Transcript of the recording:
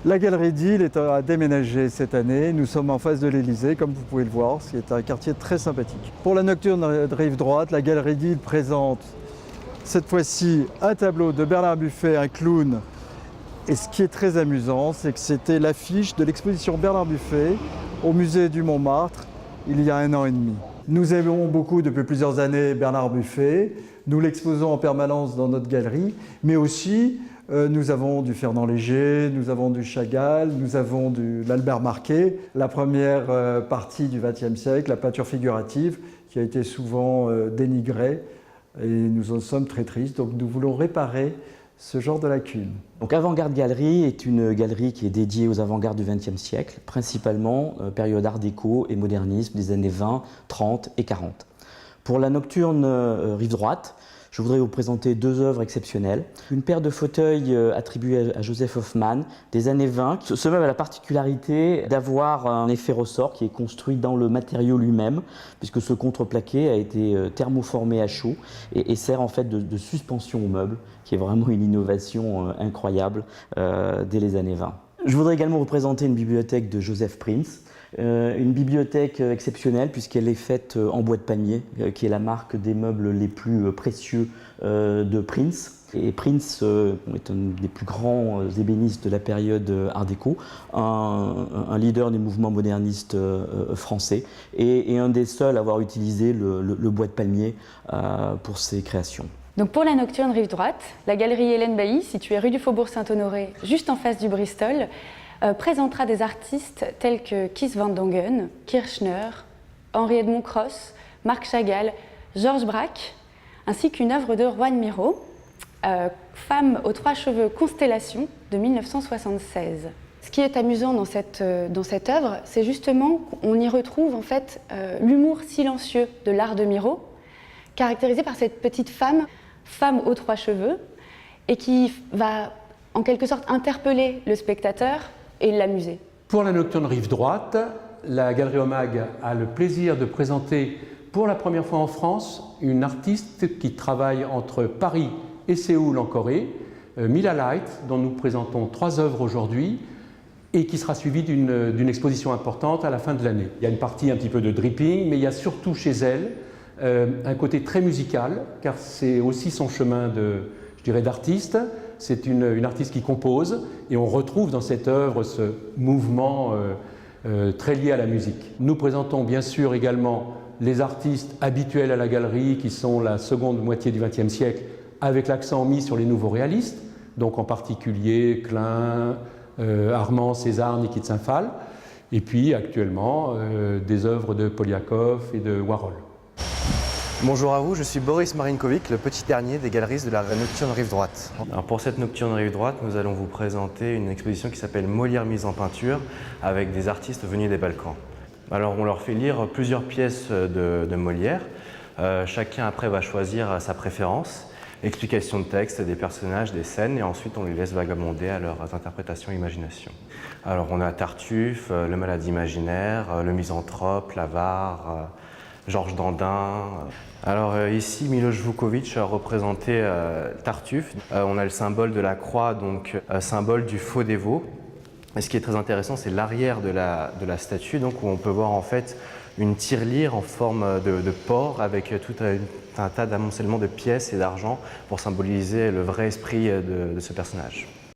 La galerie d'Ille a déménagé cette année. Nous sommes en face de l'Élysée, comme vous pouvez le voir, ce qui est un quartier très sympathique. Pour la nocturne de rive droite, la galerie d'Ille présente cette fois-ci un tableau de Bernard Buffet, un clown. Et ce qui est très amusant, c'est que c'était l'affiche de l'exposition Bernard Buffet au musée du Montmartre il y a 1 an et demi. Nous aimons beaucoup depuis plusieurs années Bernard Buffet. Nous l'exposons en permanence dans notre galerie, mais aussi nous avons du Fernand Léger, nous avons du Chagall, nous avons de l'Albert Marquet, la première partie du XXe siècle, la peinture figurative, qui a été souvent dénigrée, et nous en sommes très tristes. Donc nous voulons réparer ce genre de lacune. Donc Avant-Garde Galerie est une galerie qui est dédiée aux avant-gardes du XXe siècle, principalement période art déco et modernisme des années 20, 30 et 40. Pour la nocturne rive droite, je voudrais vous présenter 2 œuvres exceptionnelles. Une paire de fauteuils attribués à Joseph Hoffmann des années 20. Ce meuble a la particularité d'avoir un effet ressort qui est construit dans le matériau lui-même, puisque ce contreplaqué a été thermoformé à chaud et sert en fait de suspension au meuble, qui est vraiment une innovation incroyable dès les années 20. Je voudrais également vous présenter une bibliothèque de Joseph Prince. Une bibliothèque exceptionnelle puisqu'elle est faite en bois de palmier, qui est la marque des meubles les plus précieux de Prince. Et Prince est un des plus grands ébénistes de la période art déco, un leader des mouvements modernistes français et un des seuls à avoir utilisé le bois de palmier pour ses créations. Donc pour la nocturne rive droite, la galerie Hélène Bailly, située rue du Faubourg Saint-Honoré, juste en face du Bristol, présentera des artistes tels que Kees van Dongen, Kirchner, Henri-Edmond Cross, Marc Chagall, Georges Braque, ainsi qu'une œuvre de Juan Miro, Femme aux 3 cheveux Constellation de 1976. Ce qui est amusant dans cette œuvre, c'est justement qu'on y retrouve en fait l'humour silencieux de l'art de Miro, caractérisé par cette petite femme aux 3 cheveux, et qui va en quelque sorte interpeller le spectateur et l'amuser. Pour la nocturne rive droite, la Galerie Omag a le plaisir de présenter pour la première fois en France une artiste qui travaille entre Paris et Séoul en Corée, Mila Light, dont nous présentons 3 œuvres aujourd'hui et qui sera suivie d'une exposition importante à la fin de l'année. Il y a une partie un petit peu de dripping, mais il y a surtout chez elle un côté très musical, car c'est aussi son chemin d'artiste. C'est une artiste qui compose et on retrouve dans cette œuvre ce mouvement très lié à la musique. Nous présentons bien sûr également les artistes habituels à la galerie qui sont la seconde moitié du XXe siècle avec l'accent mis sur les nouveaux réalistes, donc en particulier Klein, Armand, César, Niki de Saint-Phal, et puis actuellement des œuvres de Poliakov et de Warhol. Bonjour à vous, je suis Boris Marinkovic, le petit dernier des galeristes de la nocturne rive droite. Alors pour cette nocturne rive droite, nous allons vous présenter une exposition qui s'appelle Molière mise en peinture avec des artistes venus des Balkans. Alors on leur fait lire plusieurs pièces de Molière. Chacun après va choisir sa préférence, explication de texte, des personnages, des scènes, et ensuite on les laisse vagabonder à leurs interprétations et imaginations. Alors on a Tartuffe, Le Malade imaginaire, Le Misanthrope, l'Avare, Georges Dandin. Alors ici, Miloš Vuković a représenté Tartuffe. On a le symbole de la croix, donc symbole du faux dévot. Et ce qui est très intéressant, c'est l'arrière de la statue, donc où on peut voir en fait une tirelire en forme de porc avec tout un tas d'amoncellements de pièces et d'argent pour symboliser le vrai esprit de ce personnage.